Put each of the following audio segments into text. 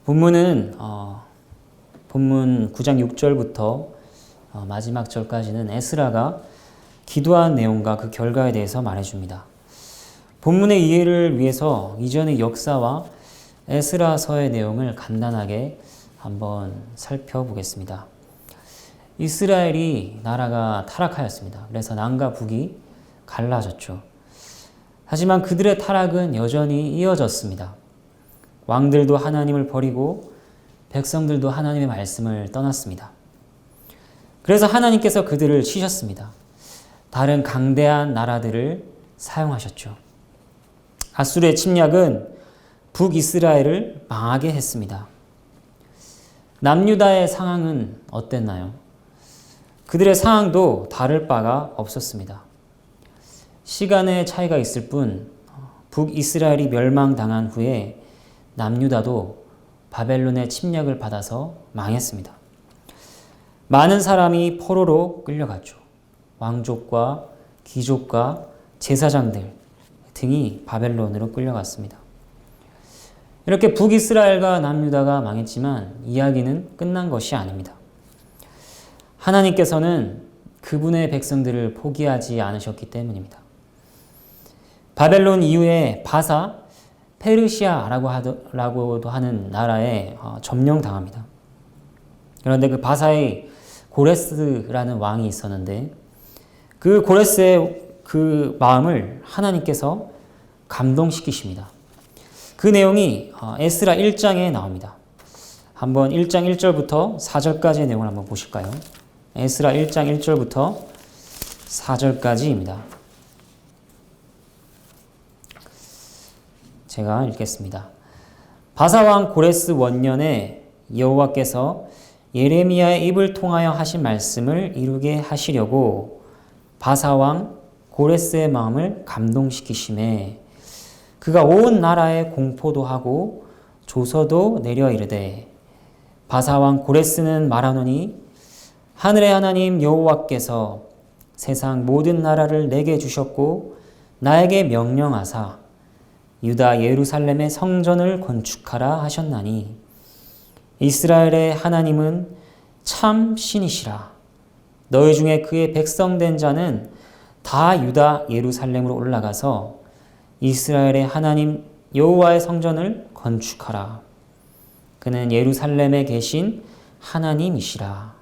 본문은 본문 9장 6절부터 마지막 절까지는 에스라가 기도한 내용과 그 결과에 대해서 말해줍니다. 본문의 이해를 위해서 이전의 역사와 에스라서의 내용을 간단하게 한번 살펴보겠습니다. 이스라엘이 나라가 타락하였습니다. 그래서 남과 북이 갈라졌죠. 하지만 그들의 타락은 여전히 이어졌습니다. 왕들도 하나님을 버리고 백성들도 하나님의 말씀을 떠났습니다. 그래서 하나님께서 그들을 치셨습니다. 다른 강대한 나라들을 사용하셨죠. 아수르의 침략은 북이스라엘을 망하게 했습니다. 남유다의 상황은 어땠나요? 그들의 상황도 다를 바가 없었습니다. 시간의 차이가 있을 뿐 북이스라엘이 멸망당한 후에 남유다도 바벨론의 침략을 받아서 망했습니다. 많은 사람이 포로로 끌려갔죠. 왕족과 귀족과 제사장들 등이 바벨론으로 끌려갔습니다. 이렇게 북이스라엘과 남유다가 망했지만 이야기는 끝난 것이 아닙니다. 하나님께서는 그분의 백성들을 포기하지 않으셨기 때문입니다. 바벨론 이후에 바사, 페르시아라고도 하는 나라에 점령당합니다. 그런데 그 바사의 고레스라는 왕이 있었는데 그 고레스의 그 마음을 하나님께서 감동시키십니다. 그 내용이 에스라 1장에 나옵니다. 한번 1장 1절부터 4절까지의 내용을 한번 보실까요? 에스라 1장 1절부터 4절까지입니다. 제가 읽겠습니다. 바사왕 고레스 원년에 여호와께서 예레미야의 입을 통하여 하신 말씀을 이루게 하시려고 바사왕 고레스의 마음을 감동시키심에 그가 온 나라에 공포도 하고 조서도 내려 이르되 바사왕 고레스는 말하노니 하늘의 하나님 여호와께서 세상 모든 나라를 내게 주셨고 나에게 명령하사 유다 예루살렘의 성전을 건축하라 하셨나니 이스라엘의 하나님은 참 신이시라. 너희 중에 그의 백성된 자는 다 유다 예루살렘으로 올라가서 이스라엘의 하나님 여호와의 성전을 건축하라. 그는 예루살렘에 계신 하나님이시라.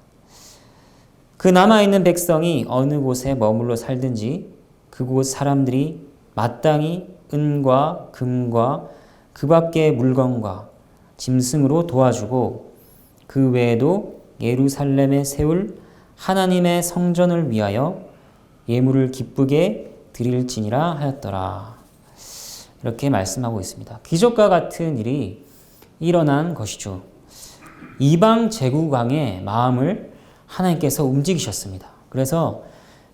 그 남아있는 백성이 어느 곳에 머물러 살든지 그곳 사람들이 마땅히 은과 금과 그 밖의 물건과 짐승으로 도와주고 그 외에도 예루살렘에 세울 하나님의 성전을 위하여 예물을 기쁘게 드릴지니라 하였더라. 이렇게 말씀하고 있습니다. 기적과 같은 일이 일어난 것이죠. 이방 제국왕의 마음을 하나님께서 움직이셨습니다. 그래서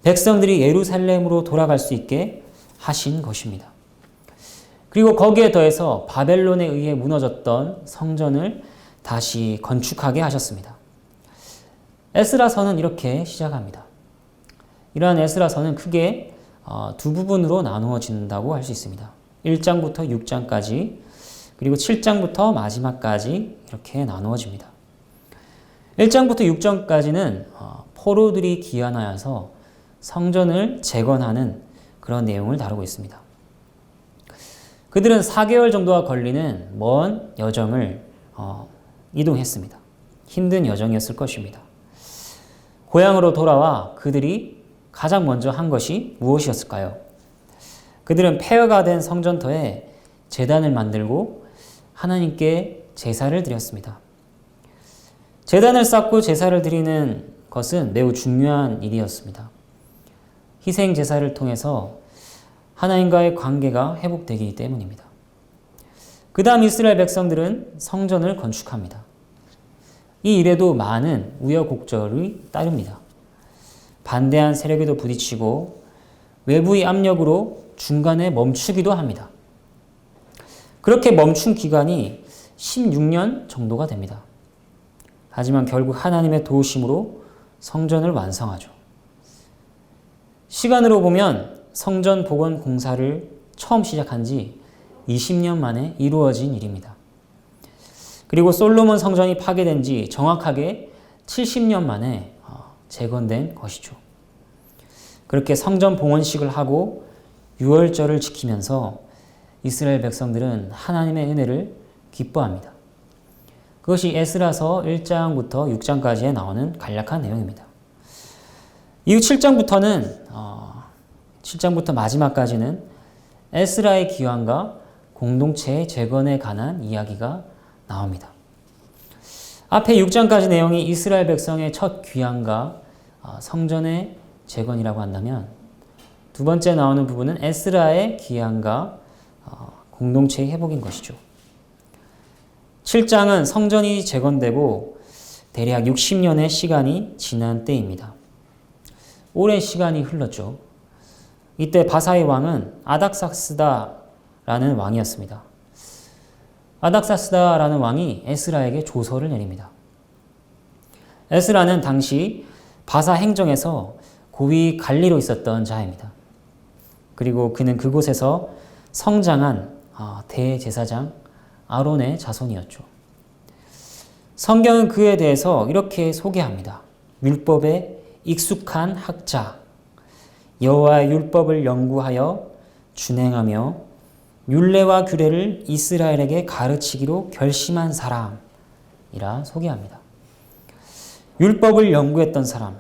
백성들이 예루살렘으로 돌아갈 수 있게 하신 것입니다. 그리고 거기에 더해서 바벨론에 의해 무너졌던 성전을 다시 건축하게 하셨습니다. 에스라서는 이렇게 시작합니다. 이러한 에스라서는 크게 두 부분으로 나누어진다고 할 수 있습니다. 1장부터 6장까지 그리고 7장부터 마지막까지 이렇게 나누어집니다. 1장부터 6장까지는 포로들이 귀환하여서 성전을 재건하는 그런 내용을 다루고 있습니다. 그들은 4개월 정도가 걸리는 먼 여정을 이동했습니다. 힘든 여정이었을 것입니다. 고향으로 돌아와 그들이 가장 먼저 한 것이 무엇이었을까요? 그들은 폐허가 된 성전터에 제단을 만들고 하나님께 제사를 드렸습니다. 제단을 쌓고 제사를 드리는 것은 매우 중요한 일이었습니다. 희생 제사를 통해서 하나님과의 관계가 회복되기 때문입니다. 그 다음 이스라엘 백성들은 성전을 건축합니다. 이 일에도 많은 우여곡절이 따릅니다. 반대한 세력에도 부딪히고 외부의 압력으로 중간에 멈추기도 합니다. 그렇게 멈춘 기간이 16년 정도가 됩니다. 하지만 결국 하나님의 도우심으로 성전을 완성하죠. 시간으로 보면 성전 복원 공사를 처음 시작한 지 20년 만에 이루어진 일입니다. 그리고 솔로몬 성전이 파괴된 지 정확하게 70년 만에 재건된 것이죠. 그렇게 성전 봉헌식을 하고 유월절을 지키면서 이스라엘 백성들은 하나님의 은혜를 기뻐합니다. 그것이 에스라서 1장부터 6장까지에 나오는 간략한 내용입니다. 이후 7장부터 마지막까지는 에스라의 귀환과 공동체의 재건에 관한 이야기가 나옵니다. 앞에 6장까지 내용이 이스라엘 백성의 첫 귀환과 성전의 재건이라고 한다면 두 번째 나오는 부분은 에스라의 귀환과 공동체의 회복인 것이죠. 7장은 성전이 재건되고 대략 60년의 시간이 지난 때입니다. 오랜 시간이 흘렀죠. 이때 바사의 왕은 아닥사스다라는 왕이었습니다. 아닥사스다라는 왕이 에스라에게 조서를 내립니다. 에스라는 당시 바사 행정에서 고위 관리로 있었던 자입니다. 그리고 그는 그곳에서 성장한 대제사장 아론의 자손이었죠. 성경은 그에 대해서 이렇게 소개합니다. 율법에 익숙한 학자, 여호와의 율법을 연구하여 준행하며 율례와 규례를 이스라엘에게 가르치기로 결심한 사람이라 소개합니다. 율법을 연구했던 사람,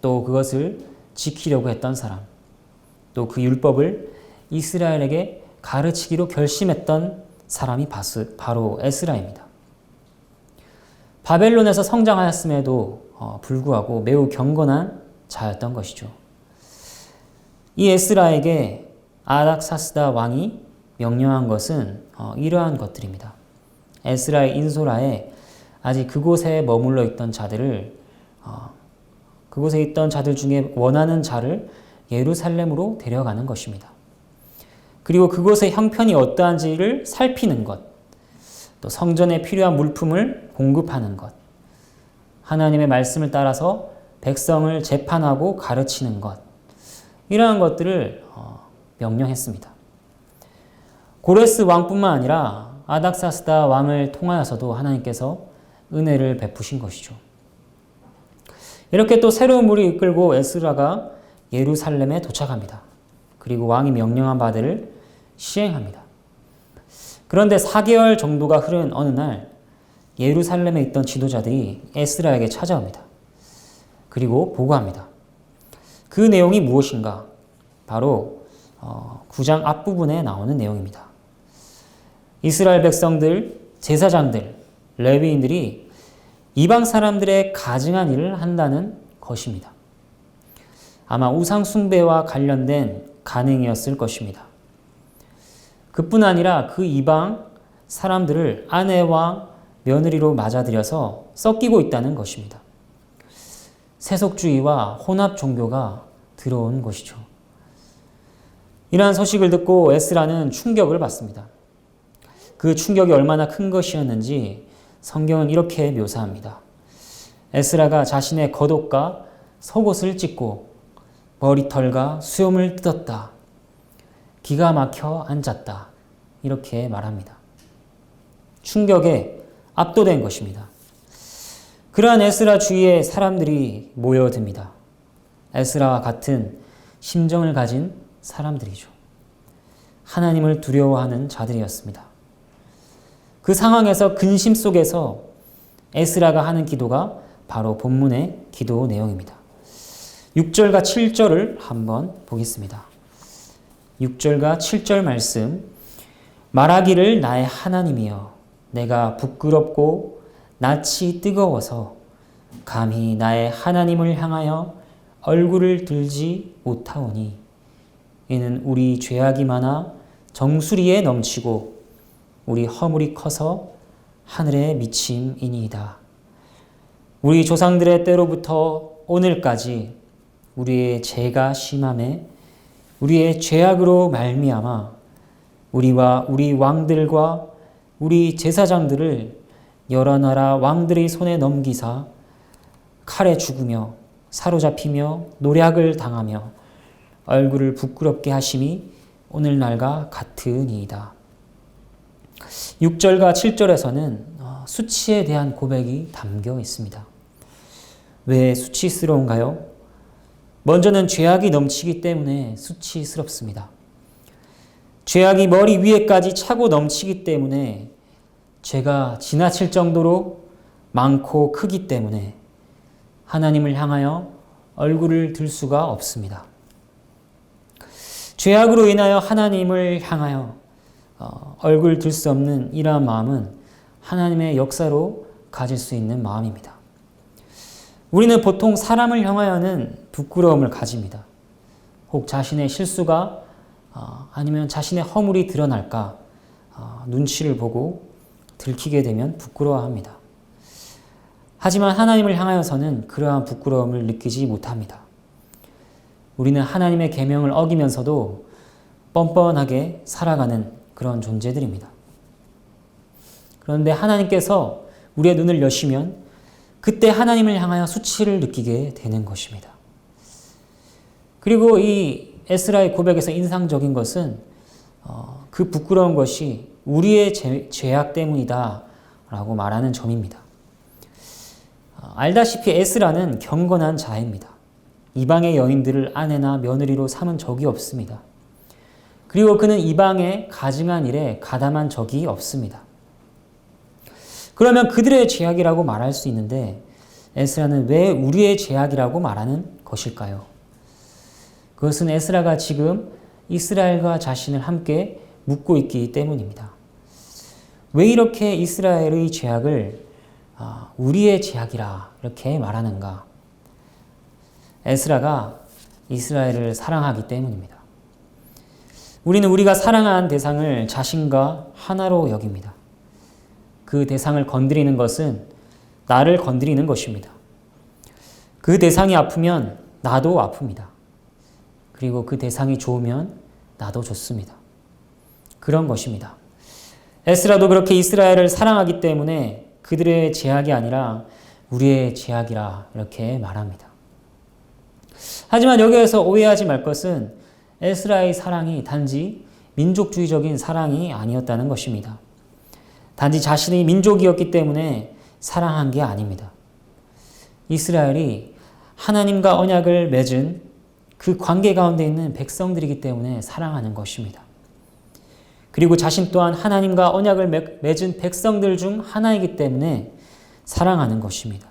또 그것을 지키려고 했던 사람, 또 그 율법을 이스라엘에게 가르치기로 결심했던 사람이 바로 에스라입니다. 바벨론에서 성장하였음에도 불구하고 매우 경건한 자였던 것이죠. 이 에스라에게 아닥사스다 왕이 명령한 것은 이러한 것들입니다. 에스라의 인솔하에 아직 그곳에 머물러 있던 자들을 그곳에 있던 자들 중에 원하는 자를 예루살렘으로 데려가는 것입니다. 그리고 그곳의 형편이 어떠한지를 살피는 것, 또 성전에 필요한 물품을 공급하는 것, 하나님의 말씀을 따라서 백성을 재판하고 가르치는 것, 이러한 것들을 명령했습니다. 고레스 왕뿐만 아니라 아닥사스다 왕을 통하여서도 하나님께서 은혜를 베푸신 것이죠. 이렇게 또 새로운 물이 이끌고 에스라가 예루살렘에 도착합니다. 그리고 왕이 명령한 바들을 시행합니다. 그런데 4개월 정도가 흐른 어느 날 예루살렘에 있던 지도자들이 에스라에게 찾아옵니다. 그리고 보고합니다. 그 내용이 무엇인가? 바로 9장 앞부분에 나오는 내용입니다. 이스라엘 백성들, 제사장들, 레위인들이 이방 사람들의 가증한 일을 한다는 것입니다. 아마 우상 숭배와 관련된 간행이었을 것입니다. 그뿐 아니라 그 이방 사람들을 아내와 며느리로 맞아들여서 섞이고 있다는 것입니다. 세속주의와 혼합 종교가 들어온 것이죠. 이러한 소식을 듣고 에스라는 충격을 받습니다. 그 충격이 얼마나 큰 것이었는지 성경은 이렇게 묘사합니다. 에스라가 자신의 겉옷과 속옷을 찢고 머리털과 수염을 뜯었다. 기가 막혀 앉았다. 이렇게 말합니다. 충격에 압도된 것입니다. 그러한 에스라 주위에 사람들이 모여듭니다. 에스라와 같은 심정을 가진 사람들이죠. 하나님을 두려워하는 자들이었습니다. 그 상황에서 근심 속에서 에스라가 하는 기도가 바로 본문의 기도 내용입니다. 6절과 7절을 한번 보겠습니다. 6절과 7절 말씀. 말하기를 나의 하나님이여 내가 부끄럽고 낯이 뜨거워서 감히 나의 하나님을 향하여 얼굴을 들지 못하오니 이는 우리 죄악이 많아 정수리에 넘치고 우리 허물이 커서 하늘에 미침이니이다. 우리 조상들의 때로부터 오늘까지 우리의 죄가 심함에 우리의 죄악으로 말미암아 우리와 우리 왕들과 우리 제사장들을 여러 나라 왕들의 손에 넘기사 칼에 죽으며 사로잡히며 노략을 당하며 얼굴을 부끄럽게 하심이 오늘날과 같으니이다. 6절과 7절에서는 수치에 대한 고백이 담겨 있습니다. 왜 수치스러운가요? 먼저는 죄악이 넘치기 때문에 수치스럽습니다. 죄악이 머리 위에까지 차고 넘치기 때문에 죄가 지나칠 정도로 많고 크기 때문에 하나님을 향하여 얼굴을 들 수가 없습니다. 죄악으로 인하여 하나님을 향하여 얼굴 들 수 없는 이러한 마음은 하나님의 역사로 가질 수 있는 마음입니다. 우리는 보통 사람을 향하여는 부끄러움을 가집니다. 혹 자신의 실수가 아니면 자신의 허물이 드러날까 눈치를 보고 들키게 되면 부끄러워합니다. 하지만 하나님을 향하여서는 그러한 부끄러움을 느끼지 못합니다. 우리는 하나님의 계명을 어기면서도 뻔뻔하게 살아가는 그런 존재들입니다. 그런데 하나님께서 우리의 눈을 여시면 그때 하나님을 향하여 수치를 느끼게 되는 것입니다. 그리고 이 에스라의 고백에서 인상적인 것은 그 부끄러운 것이 우리의 죄악 때문이다 라고 말하는 점입니다. 알다시피 에스라는 경건한 자입니다. 이방의 여인들을 아내나 며느리로 삼은 적이 없습니다. 그리고 그는 이방에 가증한 일에 가담한 적이 없습니다. 그러면 그들의 죄악이라고 말할 수 있는데 에스라는 왜 우리의 죄악이라고 말하는 것일까요? 그것은 에스라가 지금 이스라엘과 자신을 함께 묻고 있기 때문입니다. 왜 이렇게 이스라엘의 죄악을 우리의 죄악이라 이렇게 말하는가? 에스라가 이스라엘을 사랑하기 때문입니다. 우리는 우리가 사랑한 대상을 자신과 하나로 여깁니다. 그 대상을 건드리는 것은 나를 건드리는 것입니다. 그 대상이 아프면 나도 아픕니다. 그리고 그 대상이 좋으면 나도 좋습니다. 그런 것입니다. 에스라도 그렇게 이스라엘을 사랑하기 때문에 그들의 죄악이 아니라 우리의 죄악이라 이렇게 말합니다. 하지만 여기에서 오해하지 말 것은 에스라의 사랑이 단지 민족주의적인 사랑이 아니었다는 것입니다. 단지 자신의 민족이었기 때문에 사랑한 게 아닙니다. 이스라엘이 하나님과 언약을 맺은 그 관계 가운데 있는 백성들이기 때문에 사랑하는 것입니다. 그리고 자신 또한 하나님과 언약을 맺은 백성들 중 하나이기 때문에 사랑하는 것입니다.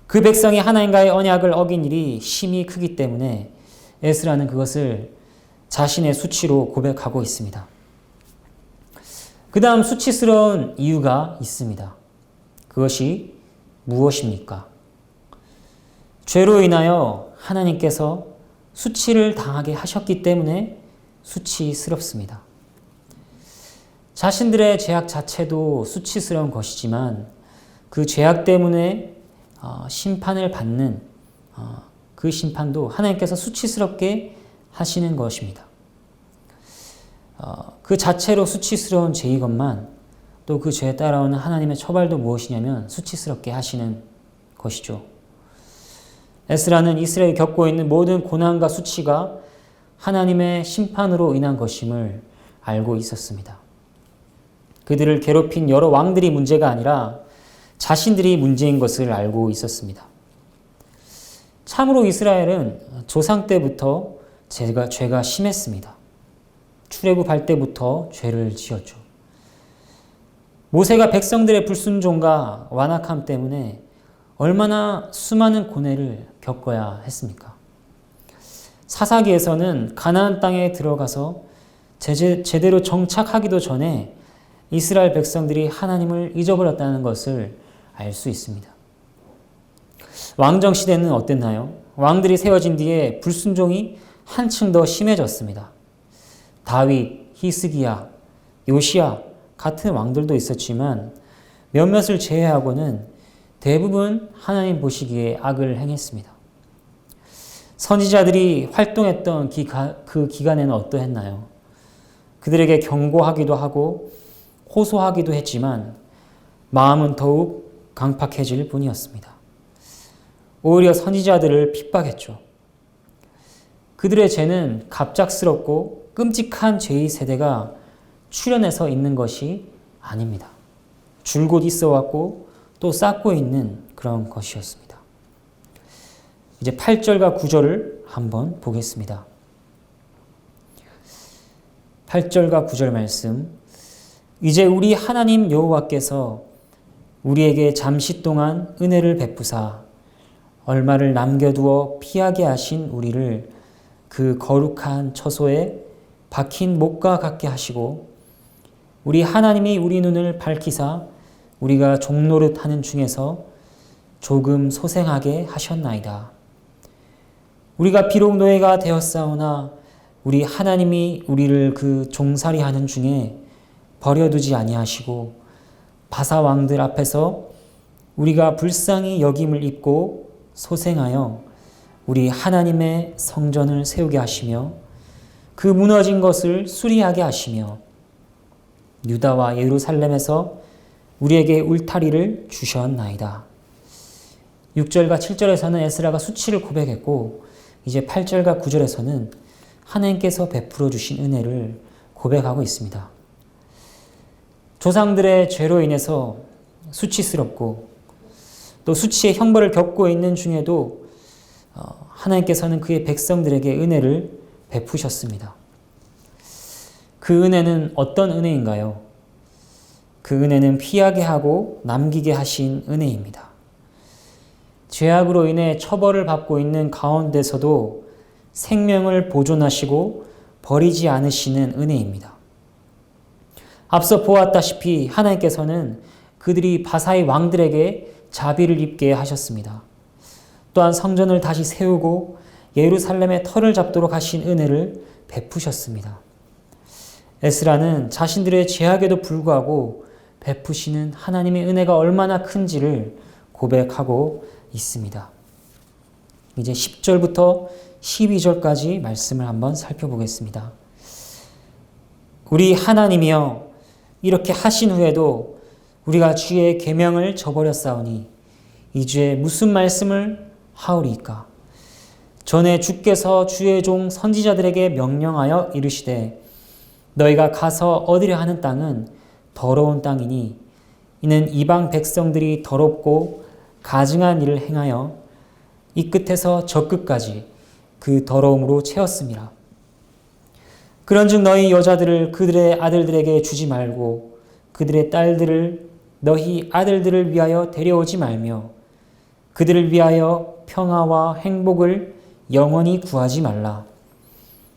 그 백성이 하나님과의 언약을 어긴 일이 심히 크기 때문에 에스라는 그것을 자신의 수치로 고백하고 있습니다. 그 다음 수치스러운 이유가 있습니다. 그것이 무엇입니까? 죄로 인하여 하나님께서 수치를 당하게 하셨기 때문에 수치스럽습니다. 자신들의 죄악 자체도 수치스러운 것이지만 그 죄악 때문에 심판을 받는 그 심판도 하나님께서 수치스럽게 하시는 것입니다. 그 자체로 수치스러운 죄이건만 또 그 죄에 따라오는 하나님의 처벌도 무엇이냐면 수치스럽게 하시는 것이죠. 에스라는 이스라엘이 겪고 있는 모든 고난과 수치가 하나님의 심판으로 인한 것임을 알고 있었습니다. 그들을 괴롭힌 여러 왕들이 문제가 아니라 자신들이 문제인 것을 알고 있었습니다. 참으로 이스라엘은 조상 때부터 죄가 심했습니다. 출애굽할 때부터 죄를 지었죠. 모세가 백성들의 불순종과 완악함 때문에 얼마나 수많은 고뇌를 겪어야 했습니까? 사사기에서는 가나안 땅에 들어가서 제대로 정착하기도 전에 이스라엘 백성들이 하나님을 잊어버렸다는 것을 알 수 있습니다. 왕정 시대는 어땠나요? 왕들이 세워진 뒤에 불순종이 한층 더 심해졌습니다. 다윗, 히스기야, 요시야 같은 왕들도 있었지만 몇몇을 제외하고는 대부분 하나님 보시기에 악을 행했습니다. 선지자들이 활동했던 그 기간에는 어떠했나요? 그들에게 경고하기도 하고 호소하기도 했지만 마음은 더욱 강팍해질 뿐이었습니다. 오히려 선지자들을 핍박했죠. 그들의 죄는 갑작스럽고 끔찍한 죄의 세대가 출현해서 있는 것이 아닙니다. 줄곧 있어 왔고 또 쌓고 있는 그런 것이었습니다. 이제 8절과 9절을 한번 보겠습니다. 8절과 9절 말씀. 이제 우리 하나님 여호와께서 우리에게 잠시 동안 은혜를 베푸사 얼마를 남겨두어 피하게 하신 우리를 그 거룩한 처소에 박힌 목과 같게 하시고 우리 하나님이 우리 눈을 밝히사 우리가 종노릇 하는 중에서 조금 소생하게 하셨나이다. 우리가 비록 노예가 되었사오나 우리 하나님이 우리를 그 종살이 하는 중에 버려두지 아니하시고 바사 왕들 앞에서 우리가 불쌍히 여김을 입고 소생하여 우리 하나님의 성전을 세우게 하시며 그 무너진 것을 수리하게 하시며 유다와 예루살렘에서 우리에게 울타리를 주셨나이다. 6절과 7절에서는 에스라가 수치를 고백했고 이제 8절과 9절에서는 하나님께서 베풀어 주신 은혜를 고백하고 있습니다. 조상들의 죄로 인해서 수치스럽고 또 수치의 형벌을 겪고 있는 중에도 하나님께서는 그의 백성들에게 은혜를 베푸셨습니다. 그 은혜는 어떤 은혜인가요? 그 은혜는 피하게 하고 남기게 하신 은혜입니다. 죄악으로 인해 처벌을 받고 있는 가운데서도 생명을 보존하시고 버리지 않으시는 은혜입니다. 앞서 보았다시피 하나님께서는 그들이 바사의 왕들에게 자비를 입게 하셨습니다. 또한 성전을 다시 세우고 예루살렘의 터를 잡도록 하신 은혜를 베푸셨습니다. 에스라는 자신들의 죄악에도 불구하고 베푸시는 하나님의 은혜가 얼마나 큰지를 고백하고 있습니다. 이제 10절부터 12절까지 말씀을 한번 살펴보겠습니다. 우리 하나님이여 이렇게 하신 후에도 우리가 주의 계명을 저버렸사오니 이 주에 무슨 말씀을 하오리이까? 전에 주께서 주의 종 선지자들에게 명령하여 이르시되 너희가 가서 얻으려 하는 땅은 더러운 땅이니 이는 이방 백성들이 더럽고 가증한 일을 행하여 이 끝에서 저 끝까지 그 더러움으로 채웠음이라. 그런즉 너희 여자들을 그들의 아들들에게 주지 말고 그들의 딸들을 너희 아들들을 위하여 데려오지 말며 그들을 위하여 평화와 행복을 영원히 구하지 말라.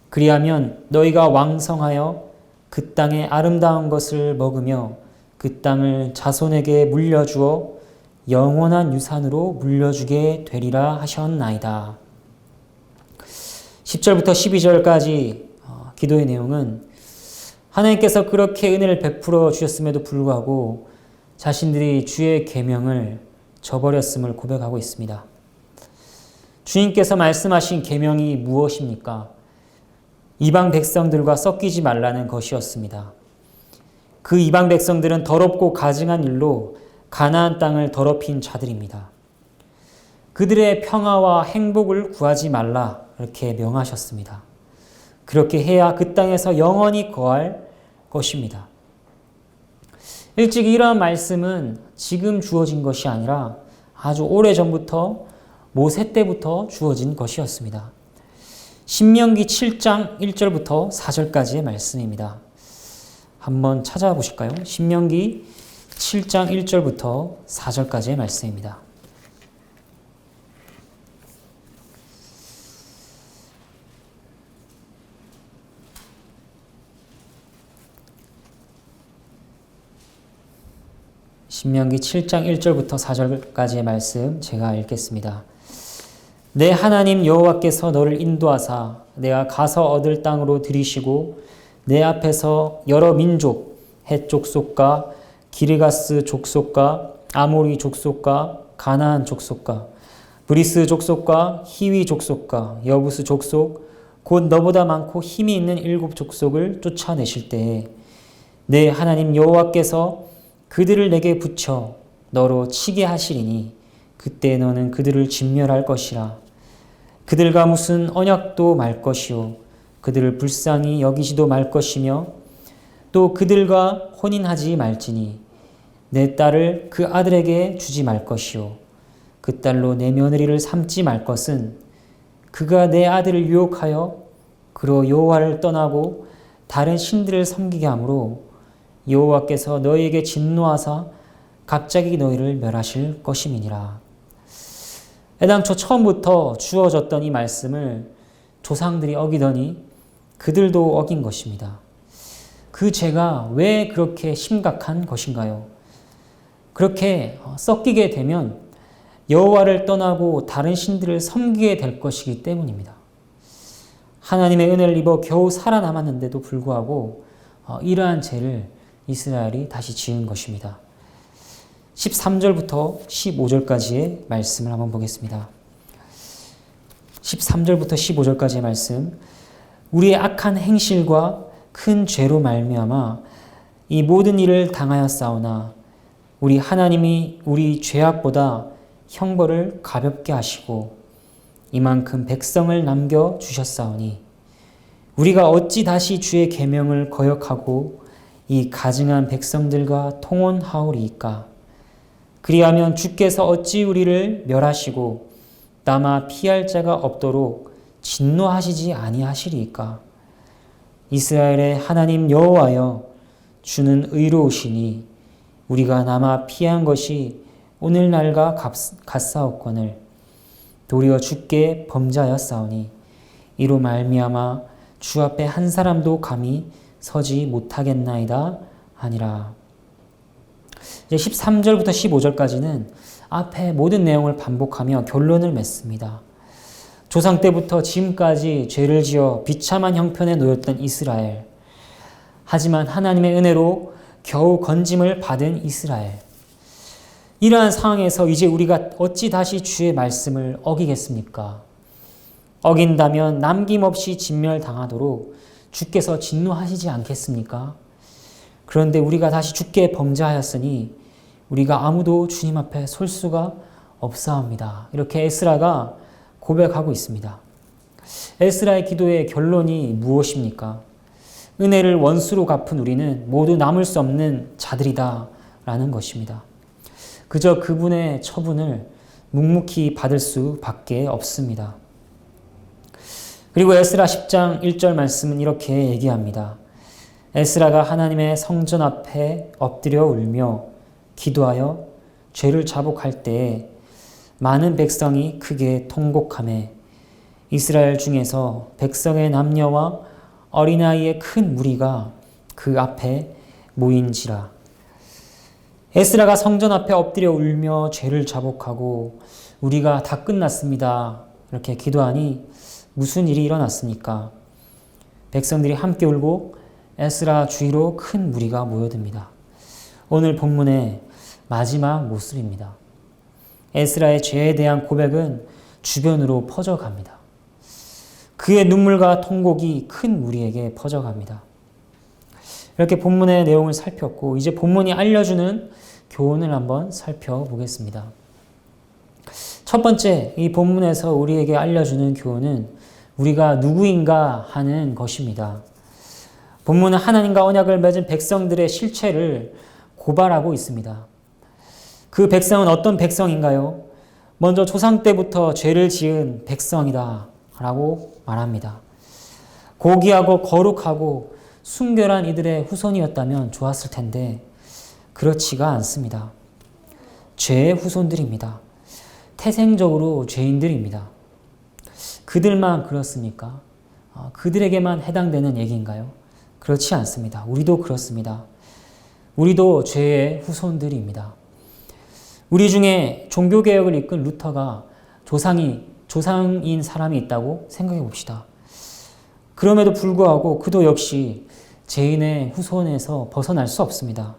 그리하면 너희가 왕성하여 그 땅의 아름다운 것을 먹으며 그 땅을 자손에게 물려주어 영원한 유산으로 물려주게 되리라 하셨나이다. 10절부터 12절까지 기도의 내용은 하나님께서 그렇게 은혜를 베풀어 주셨음에도 불구하고 자신들이 주의 계명을 저버렸음을 고백하고 있습니다. 주님께서 말씀하신 계명이 무엇입니까? 이방 백성들과 섞이지 말라는 것이었습니다. 그 이방 백성들은 더럽고 가증한 일로 가나안 땅을 더럽힌 자들입니다. 그들의 평화와 행복을 구하지 말라 이렇게 명하셨습니다. 그렇게 해야 그 땅에서 영원히 거할 것입니다. 일찍 이러한 말씀은 지금 주어진 것이 아니라 아주 오래전부터 모세 때부터 주어진 것이었습니다. 신명기 7장 1절부터 4절까지의 말씀입니다. 한번 찾아보실까요? 신명기 7장 1절부터 4절까지의 말씀입니다. 신명기 7장 1절부터 4절까지의 말씀 제가 읽겠습니다. 내 하나님 여호와께서 너를 인도하사 내가 가서 얻을 땅으로 들이시고 내 앞에서 여러 민족, 헷 족속과 기르가스 족속과 아모리 족속과 가나안 족속과 브리스 족속과 히위 족속과 여부스 족속 곧 너보다 많고 힘이 있는 7 족속을 쫓아내실 때에 내 하나님 여호와께서 그들을 내게 붙여 너로 치게 하시리니 그때 너는 그들을 진멸할 것이라. 그들과 무슨 언약도 말 것이요 그들을 불쌍히 여기지도 말 것이며 또 그들과 혼인하지 말지니 내 딸을 그 아들에게 주지 말 것이요 그 딸로 내 며느리를 삼지 말 것은 그가 내 아들을 유혹하여 그로 여호와를 떠나고 다른 신들을 섬기게 하므로 여호와께서 너희에게 진노하사 갑자기 너희를 멸하실 것임이니라. 애당초 처음부터 주어졌던 이 말씀을 조상들이 어기더니 그들도 어긴 것입니다. 그 죄가 왜 그렇게 심각한 것인가요? 그렇게 섞이게 되면 여호와를 떠나고 다른 신들을 섬기게 될 것이기 때문입니다. 하나님의 은혜를 입어 겨우 살아남았는데도 불구하고 이러한 죄를 이스라엘이 다시 지은 것입니다. 13절부터 15절까지의 말씀을 한번 보겠습니다. 13절부터 15절까지의 말씀. 우리의 악한 행실과 큰 죄로 말미암아 이 모든 일을 당하였사오나 우리 하나님이 우리 죄악보다 형벌을 가볍게 하시고 이만큼 백성을 남겨 주셨사오니 우리가 어찌 다시 주의 계명을 거역하고 이 가증한 백성들과 통혼하오리이까. 그리하면 주께서 어찌 우리를 멸하시고 남아 피할 자가 없도록 진노하시지 아니하시리이까. 이스라엘의 하나님 여호와여, 주는 의로우시니 우리가 남아 피한 것이 오늘날과 같사옵거늘 도리어 주께 범죄하였사오니 이로 말미암아 주 앞에 한 사람도 감히 서지 못하겠나이다 하니라. 이제 13절부터 15절까지는 앞에 모든 내용을 반복하며 결론을 맺습니다. 조상 때부터 지금까지 죄를 지어 비참한 형편에 놓였던 이스라엘. 하지만 하나님의 은혜로 겨우 건짐을 받은 이스라엘. 이러한 상황에서 이제 우리가 어찌 다시 주의 말씀을 어기겠습니까? 어긴다면 남김없이 진멸당하도록 주께서 진노하시지 않겠습니까? 그런데 우리가 다시 주께 범죄하였으니 우리가 아무도 주님 앞에 설 수가 없사옵니다. 이렇게 에스라가 고백하고 있습니다. 에스라의 기도의 결론이 무엇입니까? 은혜를 원수로 갚은 우리는 모두 남을 수 없는 자들이다 라는 것입니다. 그저 그분의 처분을 묵묵히 받을 수밖에 없습니다. 그리고 에스라 10장 1절 말씀은 이렇게 얘기합니다. 에스라가 하나님의 성전 앞에 엎드려 울며 기도하여 죄를 자복할 때에 많은 백성이 크게 통곡하며 이스라엘 중에서 백성의 남녀와 어린아이의 큰 무리가 그 앞에 모인지라. 에스라가 성전 앞에 엎드려 울며 죄를 자복하고 우리가 다 끝났습니다. 이렇게 기도하니 무슨 일이 일어났습니까? 백성들이 함께 울고 에스라 주위로 큰 무리가 모여듭니다. 오늘 본문의 마지막 모습입니다. 에스라의 죄에 대한 고백은 주변으로 퍼져갑니다. 그의 눈물과 통곡이 큰 무리에게 퍼져갑니다. 이렇게 본문의 내용을 살폈고 이제 본문이 알려주는 교훈을 한번 살펴보겠습니다. 첫 번째, 이 본문에서 우리에게 알려주는 교훈은 우리가 누구인가 하는 것입니다. 본문은 하나님과 언약을 맺은 백성들의 실체를 고발하고 있습니다. 그 백성은 어떤 백성인가요? 먼저 조상 때부터 죄를 지은 백성이다 라고 말합니다. 고귀하고 거룩하고 순결한 이들의 후손이었다면 좋았을 텐데 그렇지가 않습니다. 죄의 후손들입니다. 태생적으로 죄인들입니다. 그들만 그렇습니까? 그들에게만 해당되는 얘기인가요? 그렇지 않습니다. 우리도 그렇습니다. 우리도 죄의 후손들입니다. 우리 중에 종교개혁을 이끈 루터가 조상인 사람이 있다고 생각해 봅시다. 그럼에도 불구하고 그도 역시 죄인의 후손에서 벗어날 수 없습니다.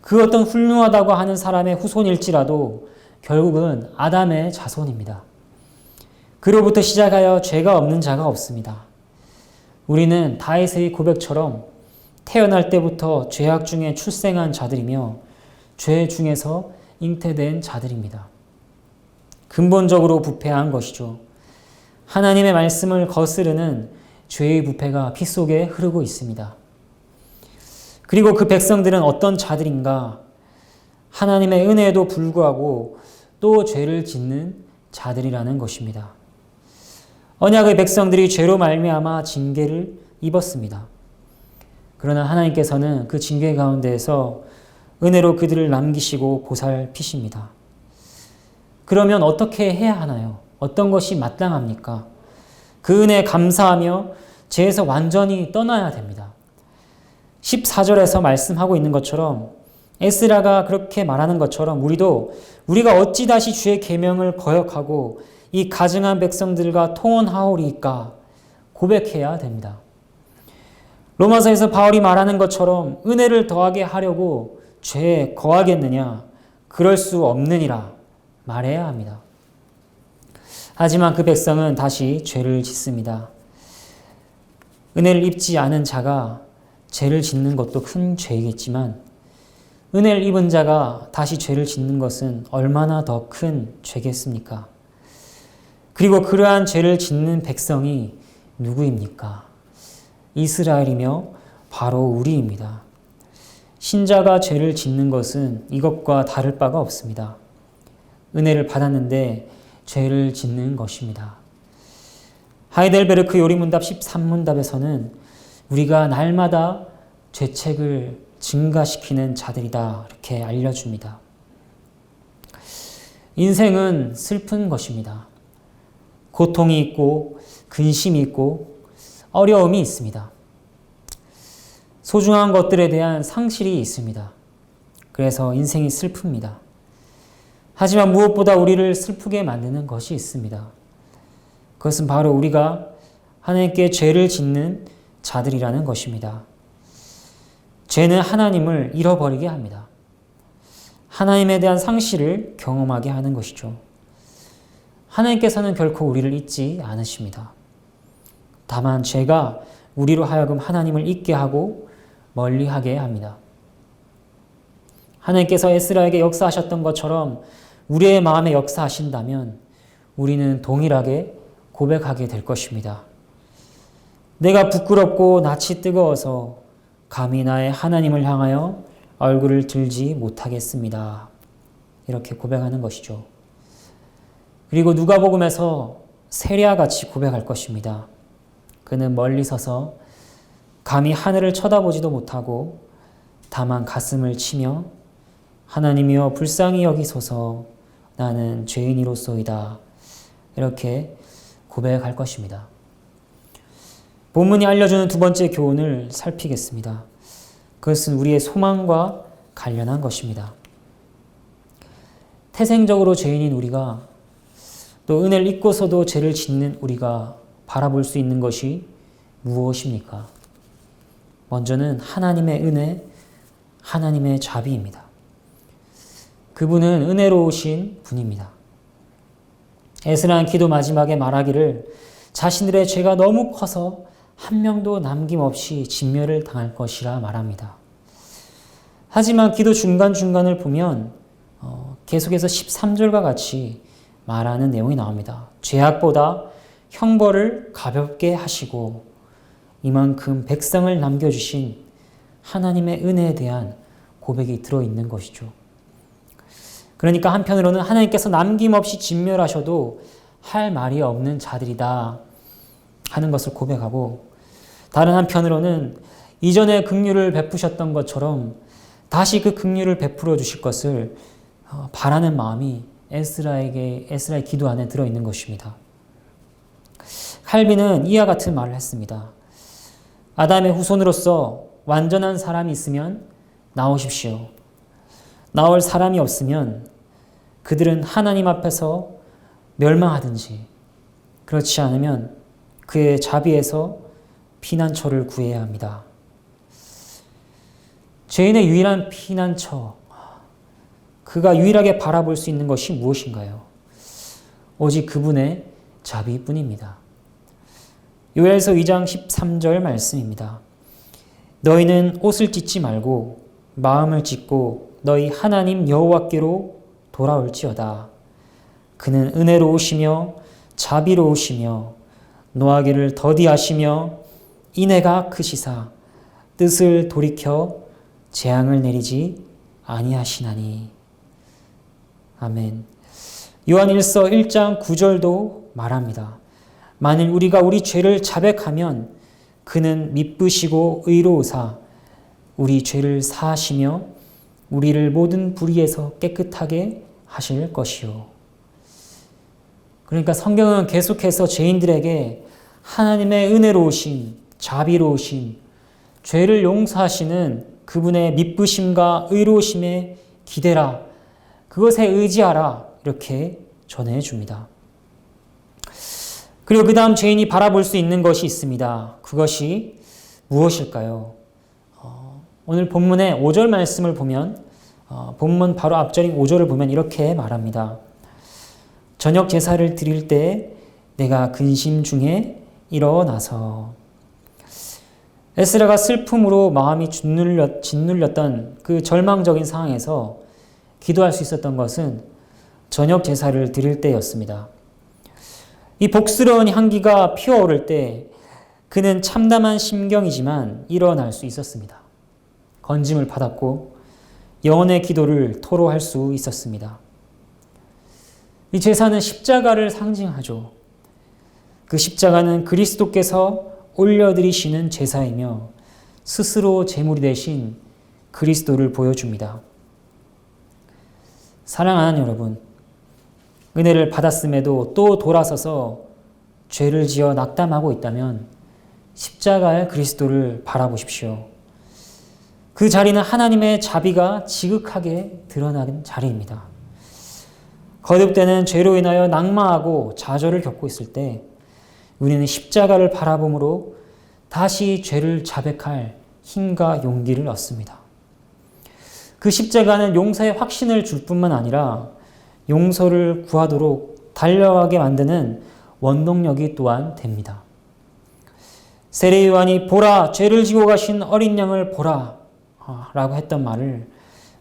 그 어떤 훌륭하다고 하는 사람의 후손일지라도 결국은 아담의 자손입니다. 그로부터 시작하여 죄가 없는 자가 없습니다. 우리는 다윗의 고백처럼 태어날 때부터 죄악 중에 출생한 자들이며 죄 중에서 잉태된 자들입니다. 근본적으로 부패한 것이죠. 하나님의 말씀을 거스르는 죄의 부패가 피 속에 흐르고 있습니다. 그리고 그 백성들은 어떤 자들인가? 하나님의 은혜에도 불구하고 또 죄를 짓는 자들이라는 것입니다. 언약의 백성들이 죄로 말미암아 징계를 입었습니다. 그러나 하나님께서는 그 징계 가운데에서 은혜로 그들을 남기시고 보살피십니다. 그러면 어떻게 해야 하나요? 어떤 것이 마땅합니까? 그 은혜에 감사하며 죄에서 완전히 떠나야 됩니다. 14절에서 말씀하고 있는 것처럼 에스라가 그렇게 말하는 것처럼 우리가 어찌 다시 주의 계명을 거역하고 이 가증한 백성들과 통혼하오리까 고백해야 됩니다. 로마서에서 바울이 말하는 것처럼 은혜를 더하게 하려고 죄에 거하겠느냐? 그럴 수 없느니라 말해야 합니다. 하지만 그 백성은 다시 죄를 짓습니다. 은혜를 입지 않은 자가 죄를 짓는 것도 큰 죄이겠지만 은혜를 입은 자가 다시 죄를 짓는 것은 얼마나 더 큰 죄겠습니까? 그리고 그러한 죄를 짓는 백성이 누구입니까? 이스라엘이며 바로 우리입니다. 신자가 죄를 짓는 것은 이것과 다를 바가 없습니다. 은혜를 받았는데 죄를 짓는 것입니다. 하이델베르크 요리문답 13문답에서는 우리가 날마다 죄책을 증가시키는 자들이다 이렇게 알려줍니다. 인생은 슬픈 것입니다. 고통이 있고 근심이 있고 어려움이 있습니다. 소중한 것들에 대한 상실이 있습니다. 그래서 인생이 슬픕니다. 하지만 무엇보다 우리를 슬프게 만드는 것이 있습니다. 그것은 바로 우리가 하나님께 죄를 짓는 자들이라는 것입니다. 죄는 하나님을 잃어버리게 합니다. 하나님에 대한 상실을 경험하게 하는 것이죠. 하나님께서는 결코 우리를 잊지 않으십니다. 다만 죄가 우리로 하여금 하나님을 잊게 하고 멀리하게 합니다. 하나님께서 에스라에게 역사하셨던 것처럼 우리의 마음에 역사하신다면 우리는 동일하게 고백하게 될 것입니다. 내가 부끄럽고 낯이 뜨거워서 감히 나의 하나님을 향하여 얼굴을 들지 못하겠습니다. 이렇게 고백하는 것이죠. 그리고 누가복음에서 세리야같이 고백할 것입니다. 그는 멀리 서서 감히 하늘을 쳐다보지도 못하고 다만 가슴을 치며 하나님이여 불쌍히 여기소서 나는 죄인이로소이다. 이렇게 고백할 것입니다. 본문이 알려주는 두 번째 교훈을 살피겠습니다. 그것은 우리의 소망과 관련한 것입니다. 태생적으로 죄인인 우리가 또 은혜를 잊고서도 죄를 짓는 우리가 바라볼 수 있는 것이 무엇입니까? 먼저는 하나님의 은혜, 하나님의 자비입니다. 그분은 은혜로우신 분입니다. 에스라는 기도 마지막에 말하기를 자신들의 죄가 너무 커서 한 명도 남김없이 진멸을 당할 것이라 말합니다. 하지만 기도 중간중간을 보면 계속해서 13절과 같이 말하는 내용이 나옵니다. 죄악보다 형벌을 가볍게 하시고 이만큼 백성을 남겨주신 하나님의 은혜에 대한 고백이 들어있는 것이죠. 그러니까 한편으로는 하나님께서 남김없이 진멸하셔도 할 말이 없는 자들이다 하는 것을 고백하고, 다른 한편으로는 이전에 긍휼을 베푸셨던 것처럼 다시 그 긍휼을 베풀어 주실 것을 바라는 마음이 에스라의 기도 안에 들어있는 것입니다. 칼빈은 이와 같은 말을 했습니다. 아담의 후손으로서 완전한 사람이 있으면 나오십시오. 나올 사람이 없으면 그들은 하나님 앞에서 멸망하든지 그렇지 않으면 그의 자비에서 피난처를 구해야 합니다. 죄인의 유일한 피난처, 그가 유일하게 바라볼 수 있는 것이 무엇인가요? 오직 그분의 자비뿐입니다. 요엘서 2장 13절 말씀입니다. 너희는 옷을 찢지 말고 마음을 찢고 너희 하나님 여호와께로 돌아올지어다. 그는 은혜로우시며 자비로우시며 노하기를 더디하시며 인애가 크시사 뜻을 돌이켜 재앙을 내리지 아니하시나니. 아멘. 요한일서 1장 9절도 말합니다. 만일 우리가 우리 죄를 자백하면 그는 미쁘시고 의로우사 우리 죄를 사하시며 우리를 모든 불의에서 깨끗하게 하실 것이요. 그러니까 성경은 계속해서 죄인들에게 하나님의 은혜로우심, 자비로우심, 죄를 용서하시는 그분의 미쁘심과 의로우심에 기대라, 그것에 의지하라, 이렇게 전해줍니다. 그리고 그 다음 죄인이 바라볼 수 있는 것이 있습니다. 그것이 무엇일까요? 오늘 본문의 5절 말씀을 보면, 본문 바로 앞절인 5절을 보면 이렇게 말합니다. 저녁 제사를 드릴 때 내가 근심 중에 일어나서. 에스라가 슬픔으로 마음이 짓눌렸던 그 절망적인 상황에서 기도할 수 있었던 것은 저녁 제사를 드릴 때였습니다. 이 복스러운 향기가 피어오를 때 그는 참담한 심경이지만 일어날 수 있었습니다. 건짐을 받았고 영혼의 기도를 토로할 수 있었습니다. 이 제사는 십자가를 상징하죠. 그 십자가는 그리스도께서 올려드리시는 제사이며 스스로 제물이 되신 그리스도를 보여줍니다. 사랑하는 여러분, 은혜를 받았음에도 또 돌아서서 죄를 지어 낙담하고 있다면 십자가의 그리스도를 바라보십시오. 그 자리는 하나님의 자비가 지극하게 드러나는 자리입니다. 거듭되는 죄로 인하여 낙마하고 좌절을 겪고 있을 때 우리는 십자가를 바라봄으로 다시 죄를 자백할 힘과 용기를 얻습니다. 그 십자가는 용서의 확신을 줄 뿐만 아니라 용서를 구하도록 달려가게 만드는 원동력이 또한 됩니다. 세례 요한이 보라, 죄를 지고 가신 어린 양을 보라 라고 했던 말을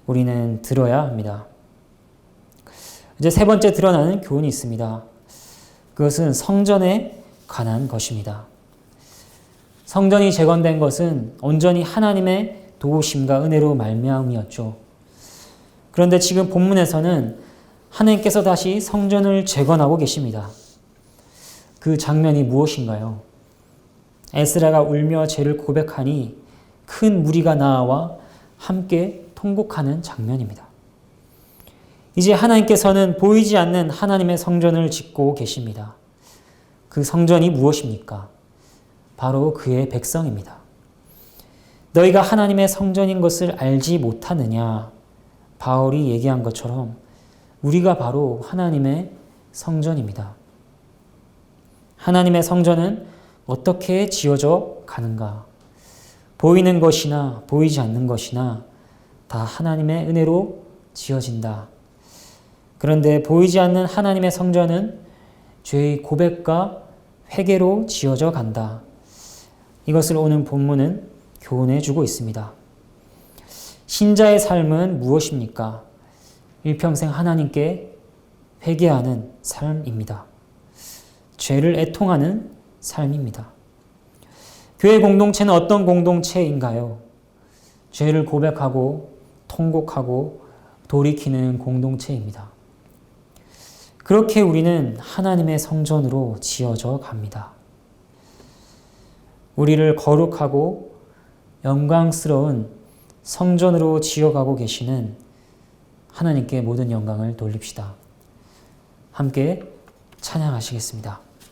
우리는 들어야 합니다. 이제 세 번째 드러나는 교훈이 있습니다. 그것은 성전에 관한 것입니다. 성전이 재건된 것은 온전히 하나님의 도우심과 은혜로 말미암이었죠. 그런데 지금 본문에서는 하나님께서 다시 성전을 재건하고 계십니다. 그 장면이 무엇인가요? 에스라가 울며 죄를 고백하니 큰 무리가 나와 함께 통곡하는 장면입니다. 이제 하나님께서는 보이지 않는 하나님의 성전을 짓고 계십니다. 그 성전이 무엇입니까? 바로 그의 백성입니다. 너희가 하나님의 성전인 것을 알지 못하느냐? 바울이 얘기한 것처럼 우리가 바로 하나님의 성전입니다. 하나님의 성전은 어떻게 지어져 가는가? 보이는 것이나 보이지 않는 것이나 다 하나님의 은혜로 지어진다. 그런데 보이지 않는 하나님의 성전은 죄의 고백과 회개로 지어져 간다. 이것을 오늘 본문은 교훈해 주고 있습니다. 신자의 삶은 무엇입니까? 일평생 하나님께 회개하는 삶입니다. 죄를 애통하는 삶입니다. 교회 공동체는 어떤 공동체인가요? 죄를 고백하고 통곡하고 돌이키는 공동체입니다. 그렇게 우리는 하나님의 성전으로 지어져 갑니다. 우리를 거룩하고 영광스러운 성전으로 지어가고 계시는 하나님께 모든 영광을 돌립시다. 함께 찬양하시겠습니다.